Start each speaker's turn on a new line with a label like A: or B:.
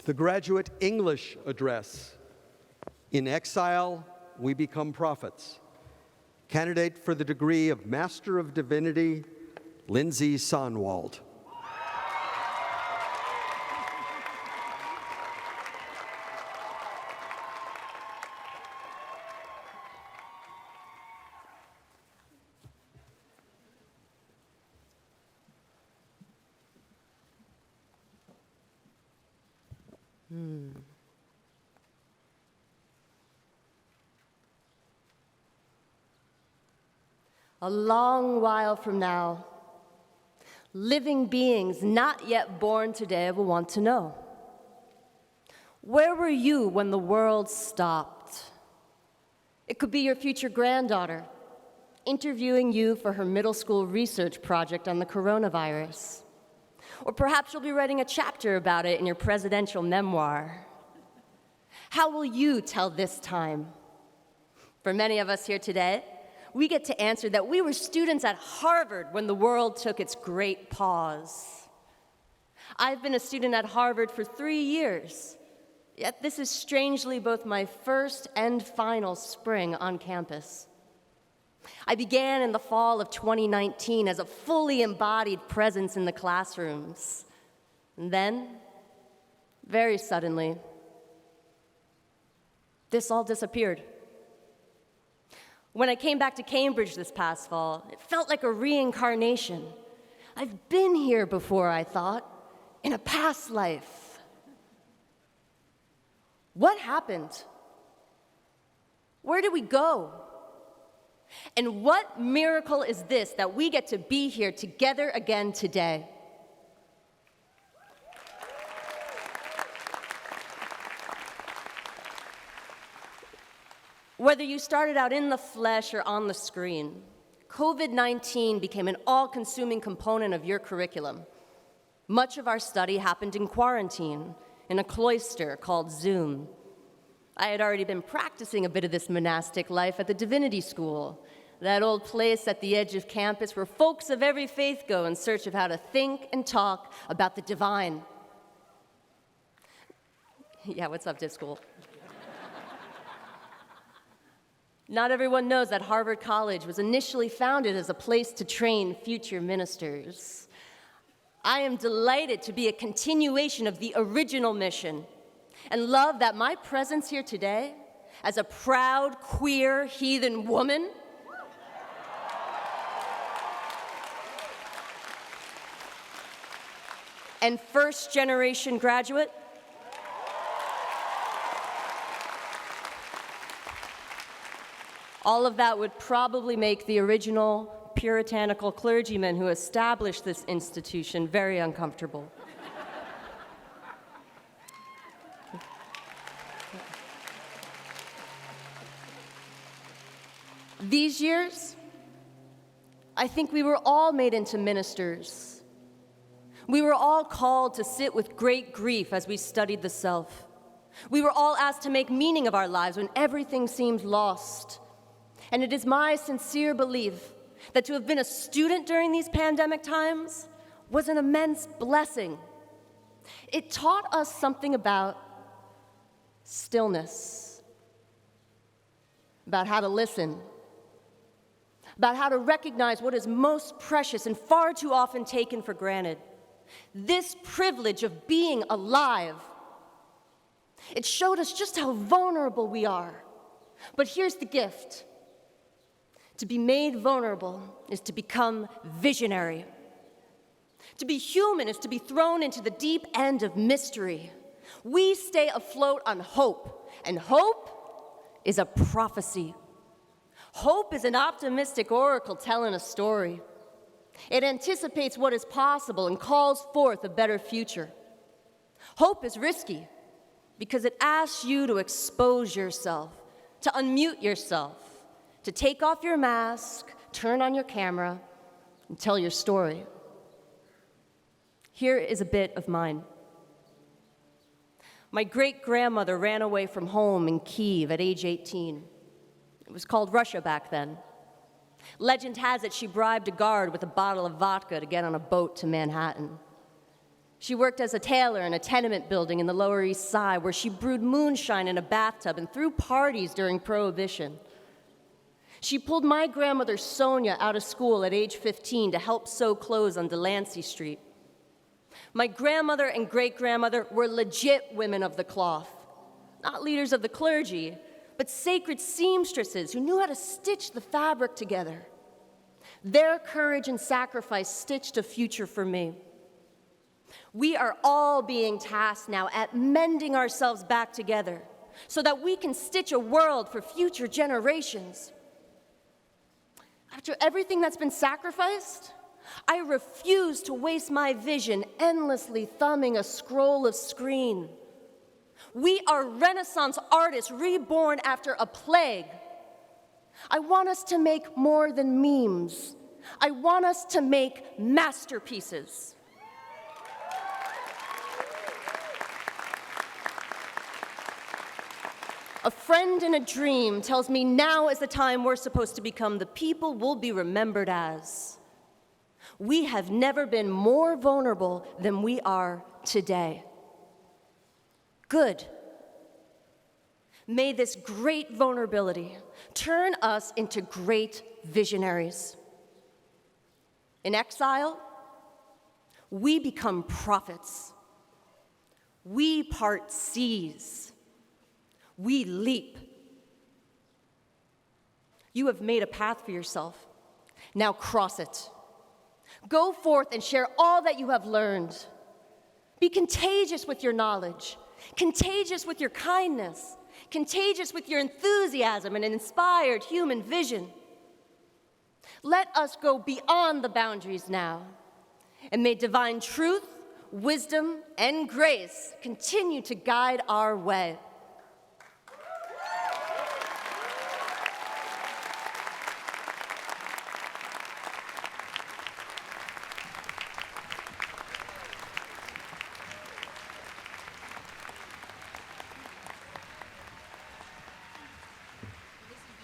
A: The graduate English address, In Exile We Become Prophets. Candidate for the degree of Master of Divinity, Lindsay Sanwald.
B: A long while from now, living beings not yet born today will want to know. Where were you when the world stopped? It could be your future granddaughter interviewing you for her middle school research project on the coronavirus. Or perhaps you'll be writing a chapter about it in your presidential memoir. How will you tell this time? For many of us here today, we get to answer that we were students at Harvard when the world took its great pause. I've been a student at Harvard for 3 years, yet this is strangely both my first and final spring on campus. I began in the fall of 2019 as a fully embodied presence in the classrooms. And then, very suddenly, this all disappeared. When I came back to Cambridge this past fall, it felt like a reincarnation. I've been here before, I thought, in a past life. What happened? Where did we go? And what miracle is this that we get to be here together again today? Whether you started out in the flesh or on the screen, COVID-19 became an all-consuming component of your curriculum. Much of our study happened in quarantine, in a cloister called Zoom. I had already been practicing a bit of this monastic life at the Divinity School, that old place at the edge of campus where folks of every faith go in search of how to think and talk about the divine. Yeah, what's up, Div School? Not everyone knows that Harvard College was initially founded as a place to train future ministers. I am delighted to be a continuation of the original mission and love that my presence here today as a proud, queer, heathen woman and first-generation graduate all of that would probably make the original puritanical clergyman who established this institution very uncomfortable. These years, I think we were all made into ministers. We were all called to sit with great grief as we studied the self. We were all asked to make meaning of our lives when everything seemed lost. And it is my sincere belief that to have been a student during these pandemic times was an immense blessing. It taught us something about stillness, about how to listen, about how to recognize what is most precious and far too often taken for granted. This privilege of being alive. It showed us just how vulnerable we are. But here's the gift. To be made vulnerable is to become visionary. To be human is to be thrown into the deep end of mystery. We stay afloat on hope, and hope is a prophecy. Hope is an optimistic oracle telling a story. It anticipates what is possible and calls forth a better future. Hope is risky because it asks you to expose yourself, to unmute yourself, to take off your mask, turn on your camera, and tell your story. Here is a bit of mine. My great-grandmother ran away from home in Kyiv at age 18. It was called Russia back then. Legend has it she bribed a guard with a bottle of vodka to get on a boat to Manhattan. She worked as a tailor in a tenement building in the Lower East Side where she brewed moonshine in a bathtub and threw parties during Prohibition. She pulled my grandmother Sonia out of school at age 15 to help sew clothes on Delancey Street. My grandmother and great-grandmother were legit women of the cloth, not leaders of the clergy, but sacred seamstresses who knew how to stitch the fabric together. Their courage and sacrifice stitched a future for me. We are all being tasked now at mending ourselves back together so that we can stitch a world for future generations. After everything that's been sacrificed, I refuse to waste my vision endlessly thumbing a scroll of screen. We are Renaissance artists reborn after a plague. I want us to make more than memes. I want us to make masterpieces. A friend in a dream tells me now is the time we're supposed to become the people we'll be remembered as. We have never been more vulnerable than we are today. Good. May this great vulnerability turn us into great visionaries. In exile, we become prophets. We part seas. We leap. You have made a path for yourself. Now cross it. Go forth and share all that you have learned. Be contagious with your knowledge, contagious with your kindness, contagious with your enthusiasm and an inspired human vision. Let us go beyond the boundaries now, and may divine truth, wisdom, and grace continue to guide our way.